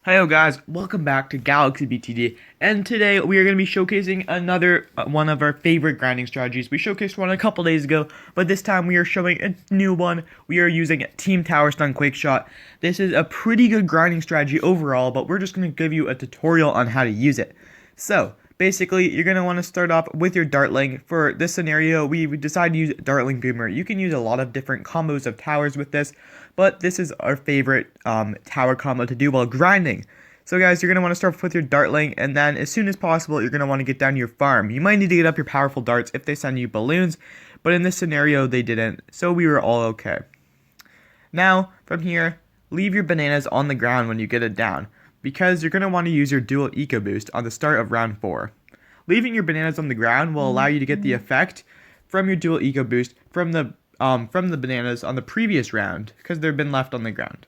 Hello guys, welcome back to Galaxy BTD, and today we are going to be showcasing another one of our favorite grinding strategies. We showcased one a couple days ago, but this time we are showing a new one. We are using Team Tower Stun Quick Shot. This is a pretty good grinding strategy overall, but we're just going to give you a tutorial on how to use it. So, basically, you're going to want to start off with your Dartling. For this scenario, we decided to use Dartling Boomer. You can use a lot of different combos of towers with this, but this is our favorite tower combo to do while grinding. So guys, you're going to want to start with your Dartling, and then as soon as possible, you're going to want to get down to your farm. You might need to get up your powerful darts if they send you balloons, but in this scenario, they didn't, so we were all okay. Now, from here, leave your bananas on the ground when you get it down, because you're going to want to use your dual eco boost on the start of round 4. Leaving your bananas on the ground will allow you to get the effect from your dual eco boost from the bananas on the previous round, because they've been left on the ground.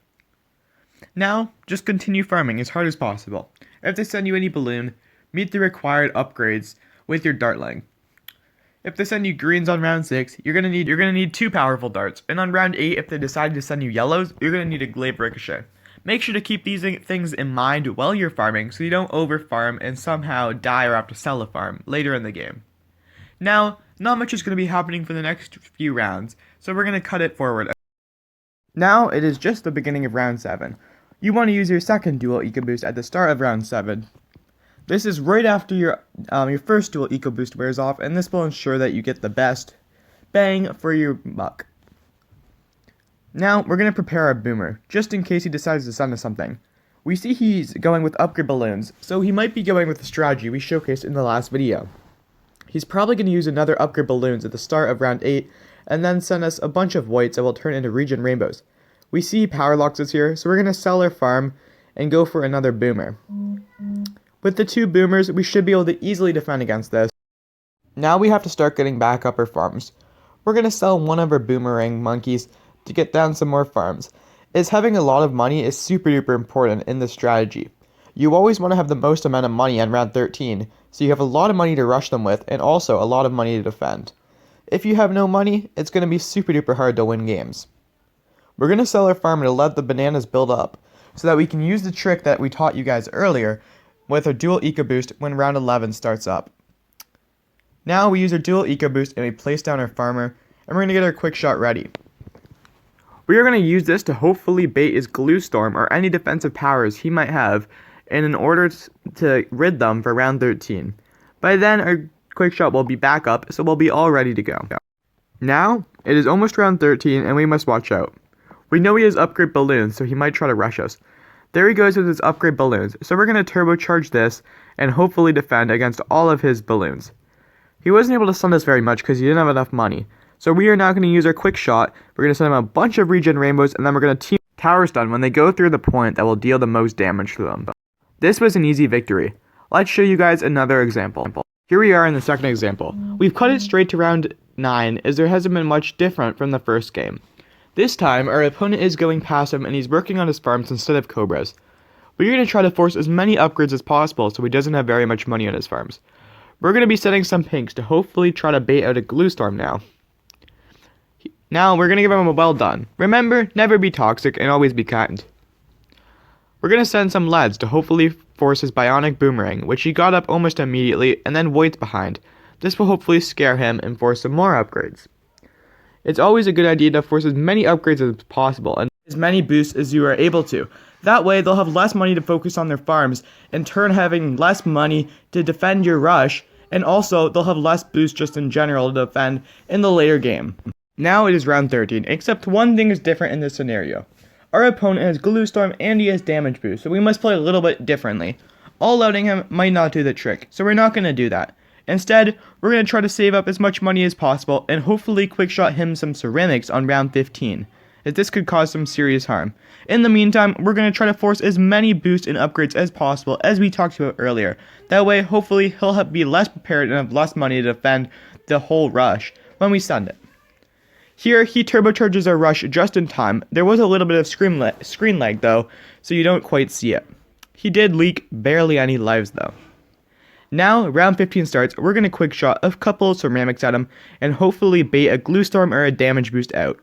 Now, just continue farming as hard as possible. If they send you any balloon, meet the required upgrades with your Dartling. If they send you greens on round 6, you're gonna need 2 powerful darts, and on round 8, if they decide to send you yellows, you're gonna need a glaive ricochet. Make sure to keep these things in mind while you're farming, so you don't over farm and somehow die or have to sell a farm later in the game. Now, not much is going to be happening for the next few rounds, so we're going to cut it forward. Now, it is just the beginning of round 7. You want to use your second dual eco boost at the start of round 7. This is right after your first dual eco boost wears off, and this will ensure that you get the best bang for your buck. Now, we're going to prepare our Boomer, just in case he decides to send us something. We see he's going with upgrade balloons, so he might be going with the strategy we showcased in the last video. He's probably going to use another upgrade balloons at the start of round 8, and then send us a bunch of whites that will turn into region rainbows. We see power locks us here, so we're going to sell our farm and go for another Boomer. With the 2 Boomers, we should be able to easily defend against this. Now we have to start getting back up our farms. We're going to sell one of our Boomerang monkeys to get down some more farms, as having a lot of money is super duper important in this strategy. You always want to have the most amount of money on round 13, so you have a lot of money to rush them with, and also a lot of money to defend. If you have no money, it's going to be super duper hard to win games. We're going to sell our farm to let the bananas build up, so that we can use the trick that we taught you guys earlier with our dual eco boost when round 11 starts up. Now we use our dual eco boost and we place down our farmer, and we're going to get our quick shot ready. We are going to use this to hopefully bait his glue storm or any defensive powers he might have, and in order to rid them for round 13. By then, our quick shot will be back up, so we'll be all ready to go. Now, it is almost round 13, and we must watch out. We know he has upgrade balloons, so he might try to rush us. There he goes with his upgrade balloons, so we're going to turbocharge this, and hopefully defend against all of his balloons. He wasn't able to send us very much because he didn't have enough money. So we are now going to use our quick shot, we're going to send him a bunch of regen rainbows, and then we're going to team tower stun when they go through the point that will deal the most damage to them. This was an easy victory. Let's show you guys another example. Here we are in the second example. We've cut it straight to round 9 as there hasn't been much different from the first game. This time, our opponent is going past him and he's working on his farms instead of cobras. We're going to try to force as many upgrades as possible so he doesn't have very much money on his farms. We're going to be setting some pinks to hopefully try to bait out a glue storm now. Now, we're going to give him a well done. Remember, never be toxic and always be kind. We're going to send some leads to hopefully force his bionic boomerang, which he got up almost immediately, and then waits behind. This will hopefully scare him and force some more upgrades. It's always a good idea to force as many upgrades as possible, and as many boosts as you are able to. That way, they'll have less money to focus on their farms, in turn having less money to defend your rush, and also, they'll have less boost just in general to defend in the later game. Now it is round 13, except one thing is different in this scenario. Our opponent has Glue Storm and he has Damage Boost, so we must play a little bit differently. All-outing him might not do the trick, so we're not going to do that. Instead, we're going to try to save up as much money as possible and hopefully quick-shot him some ceramics on round 15, as this could cause some serious harm. In the meantime, we're going to try to force as many boosts and upgrades as possible as we talked about earlier. That way, hopefully, he'll be less prepared and have less money to defend the whole rush when we send it. Here, he turbocharges our rush just in time. There was a little bit of screen lag though, so you don't quite see it. He did leak barely any lives though. Now, round 15 starts, we're going to quick shot a couple of ceramics at him, and hopefully bait a glue storm or a damage boost out.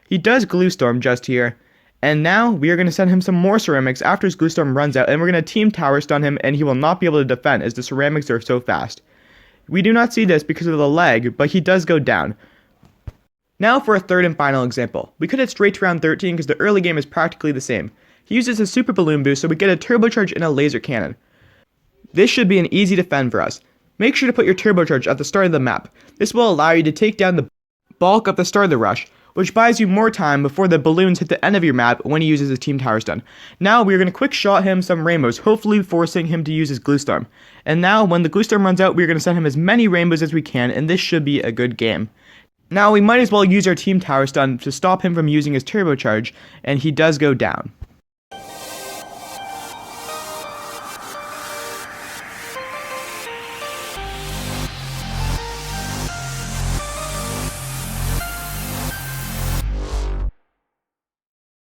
He does glue storm just here, And now we are going to send him some more ceramics after his glue storm runs out, and we're going to team tower stun him, and he will not be able to defend as the ceramics are so fast. We do not see this because of the lag, but he does go down. Now for a third and final example. We could head straight to round 13 because the early game is practically the same. He uses his super balloon boost, so we get a turbocharge and a laser cannon. This should be an easy defend for us. Make sure to put your turbocharge at the start of the map. This will allow you to take down the bulk of the start of the rush, which buys you more time before the balloons hit the end of your map when he uses his team tower stun. Now we are going to quick shot him some rainbows, hopefully forcing him to use his glue storm. And now when the glue storm runs out, we are going to send him as many rainbows as we can, and this should be a good game. Now we might as well use our team tower stun to stop him from using his turbocharge, and he does go down.